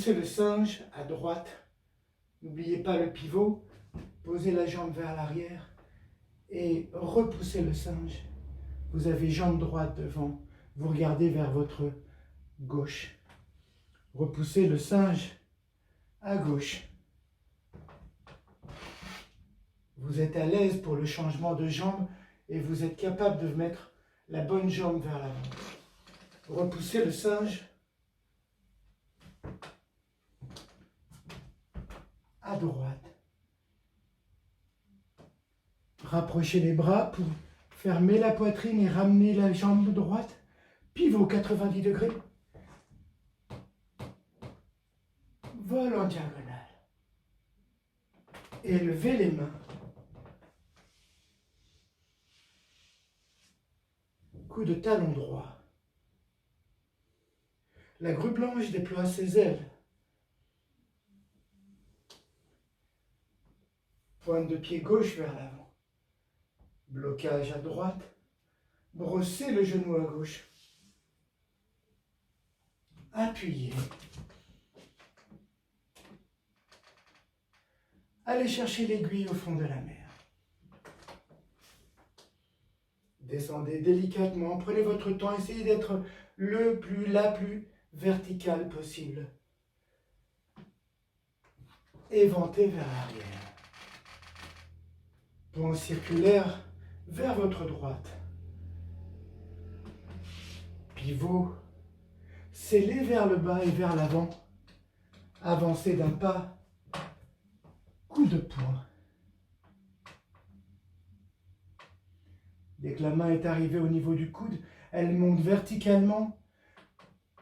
Repoussez le singe à droite. N'oubliez pas le pivot. Posez la jambe vers l'arrière et repoussez le singe. Vous avez jambe droite devant. Vous regardez vers votre gauche. Repoussez le singe à gauche. Vous êtes à l'aise pour le changement de jambe et vous êtes capable de mettre la bonne jambe vers l'avant. Repoussez le singe à droite. Rapprochez les bras pour fermer la poitrine et ramener la jambe droite. Pivot 90 degrés. Vol en diagonale. Et levez les mains. Coup de talon droit. La grue blanche déploie ses ailes. Pointe de pied gauche vers l'avant. Blocage à droite. Brossez le genou à gauche. Appuyez. Allez chercher l'aiguille au fond de la mer. Descendez délicatement, prenez votre temps, essayez d'être la plus verticale possible. Éventez vers l'arrière. Pont circulaire vers votre droite. Pivot, scellez vers le bas et vers l'avant. Avancez d'un pas. Coup de poing. Dès que la main est arrivée au niveau du coude, elle monte verticalement.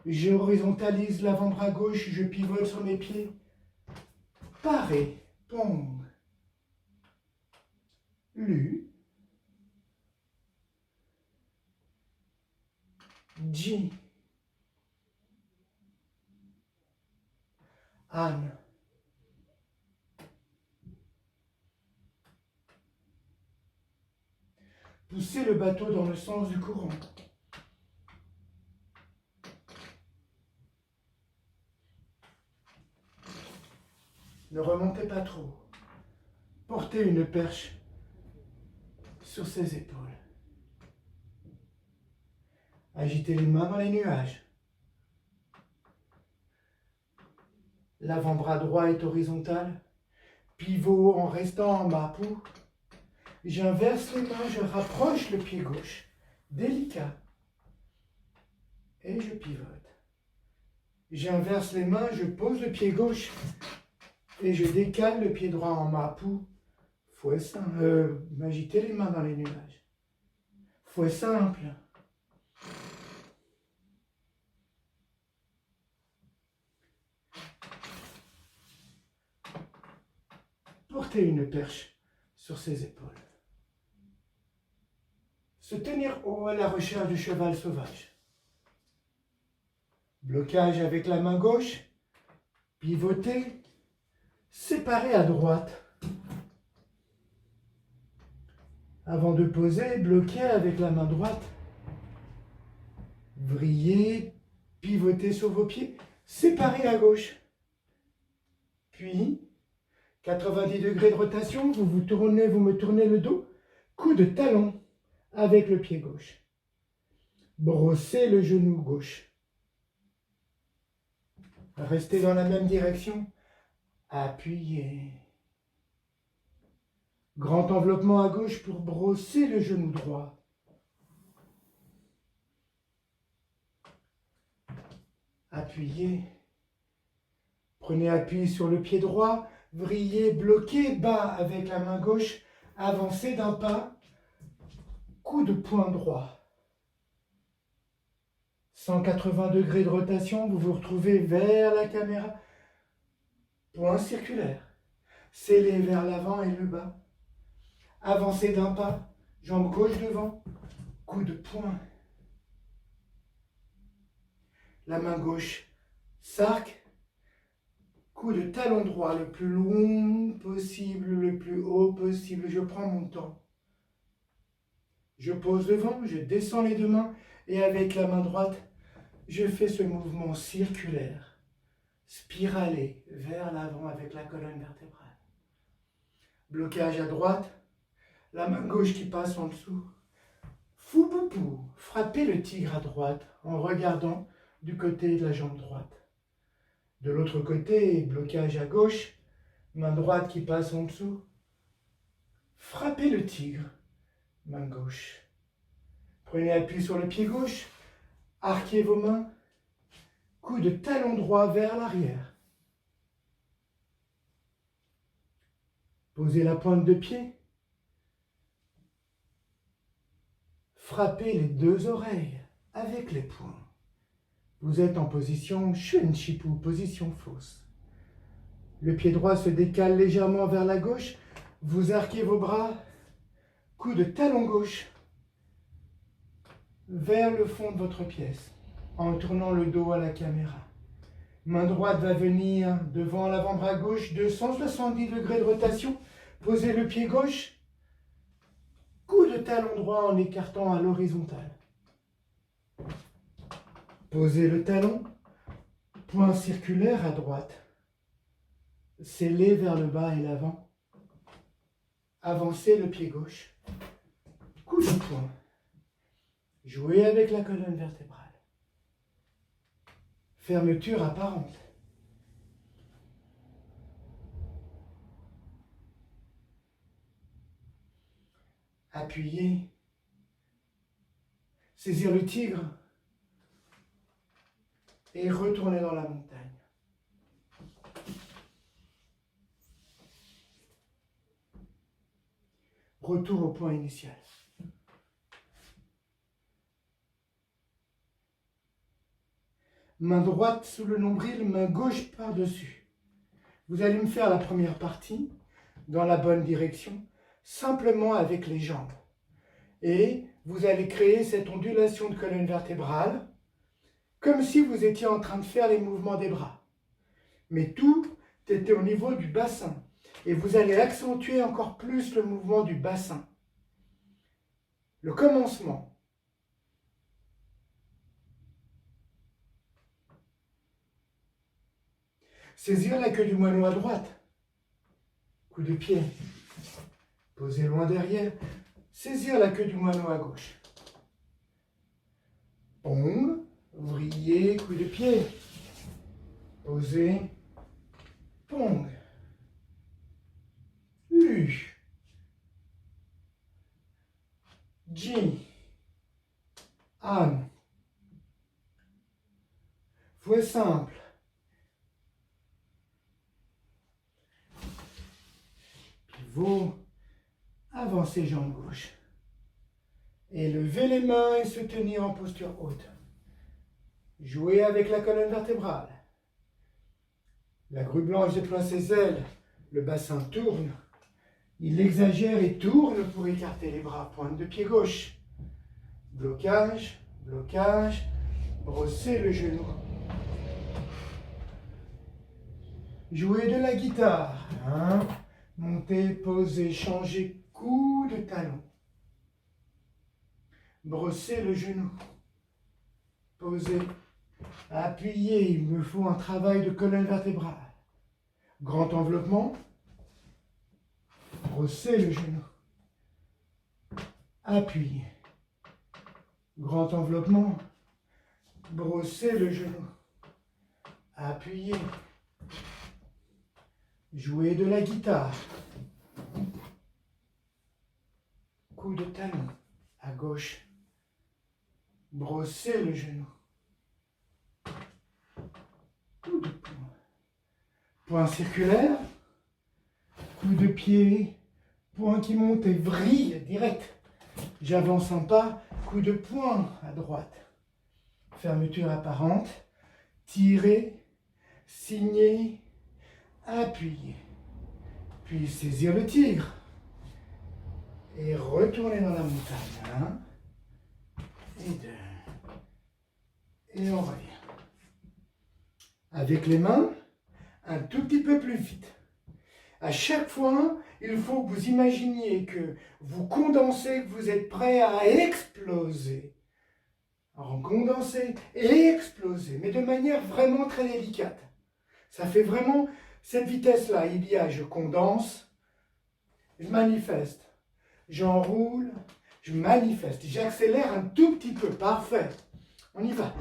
Je horizontalise l'avant-bras gauche, je pivote sur mes pieds. Paré, pong. Lu. Ji. An. Poussez le bateau dans le sens du courant. Ne remontez pas trop. Portez une perche sur ses épaules. Agitez les mains dans les nuages. L'avant-bras droit est horizontal. Pivot en restant en mapu. J'inverse les mains, je rapproche le pied gauche. Délicat. Et je pivote. J'inverse les mains, je pose le pied gauche. Et je décale le pied droit en mapu. Fouet simple. M'agiter les mains dans les nuages. Fouet simple. Portez une perche sur ses épaules. Se tenir haut à la recherche du cheval sauvage. Blocage avec la main gauche. Pivoter. Séparer à droite. Avant de poser, bloquer avec la main droite. Vriller. Pivoter sur vos pieds. Séparer à gauche. Puis, 90 degrés de rotation, vous me tournez le dos. Coup de talon avec le pied gauche. Brossez le genou gauche. Restez dans la même direction. Appuyez. Grand enveloppement à gauche pour brosser le genou droit. Appuyez. Prenez appui sur le pied droit. Vrillez, bloquez bas avec la main gauche. Avancez d'un pas. Coup de poing droit. 180 degrés de rotation. Vous vous retrouvez vers la caméra. Point circulaire. Scellez vers l'avant et le bas. Avancez d'un pas. Jambe gauche devant. Coup de poing. La main gauche s'arc. Coup de talon droit le plus long possible, le plus haut possible. Je prends mon temps. Je pose devant, je descends les deux mains et avec la main droite, je fais ce mouvement circulaire. spiraler vers l'avant avec la colonne vertébrale. Blocage à droite, la main gauche qui passe en dessous. Fouboupou, frappez le tigre à droite en regardant du côté de la jambe droite. De l'autre côté, blocage à gauche, main droite qui passe en dessous. Frappez le tigre, main gauche. Prenez appui sur le pied gauche, arquez vos mains, coup de talon droit vers l'arrière. Posez la pointe de pied. Frappez les deux oreilles avec les poings. Vous êtes en position Shunchipu, position fausse. Le pied droit se décale légèrement vers la gauche. Vous arquez vos bras. Coup de talon gauche vers le fond de votre pièce en tournant le dos à la caméra. Main droite va venir devant l'avant-bras gauche, 270 degrés de rotation. Posez le pied gauche. Coup de talon droit en écartant à l'horizontale. Posez le talon, point circulaire à droite. Scellez vers le bas et l'avant. Avancez le pied gauche. Coup de poing. Jouez avec la colonne vertébrale. Fermeture apparente. Appuyez. Saisir le tigre. Et retourner dans la montagne. Retour au point initial. Main droite sous le nombril, main gauche par-dessus. Vous allez me faire la première partie dans la bonne direction, simplement avec les jambes. Et vous allez créer cette ondulation de colonne vertébrale, comme si vous étiez en train de faire les mouvements des bras. Mais tout était au niveau du bassin. Et vous allez accentuer encore plus le mouvement du bassin. Le commencement. Saisir la queue du moineau à droite. Coup de pied. Posez loin derrière. Saisir la queue du moineau à gauche. Pong. Vriller, coup de pied. Posez. Pong. Lu. Ji. An. Fouet simple. Pivot. Avancez jambe gauche. Et levez les mains et se tenir en posture haute. Jouez avec la colonne vertébrale. La grue blanche déploie ses ailes. Le bassin tourne. Il exagère et tourne pour écarter les bras. Pointe de pied gauche. Blocage, blocage. Brossez le genou. Jouez de la guitare. Hein? Montez, posez, changez. Coup de talon. Brossez le genou. Posez. Appuyez. Il me faut un travail de colonne vertébrale. Grand enveloppement. Brossez le genou. Appuyez. Grand enveloppement. Brossez le genou. Appuyez. Jouez de la guitare. Coup de talon à gauche. Brossez le genou. Coup de poing. Point circulaire. Coup de pied. Point qui monte et vrille direct. J'avance un pas. Coup de poing à droite. Fermeture apparente. Tirez. Signez. Appuyez. Puis saisir le tigre. Et retourner dans la montagne. 1 et 2. Et on revient. Avec les mains, un tout petit peu plus vite. À chaque fois, il faut que vous imaginiez que vous condensez, que vous êtes prêt à exploser. Alors, condenser et exploser, mais de manière vraiment très délicate. Ça fait vraiment cette vitesse-là. Il y a, je condense, je manifeste, j'enroule, je manifeste, j'accélère un tout petit peu. Parfait. On y va.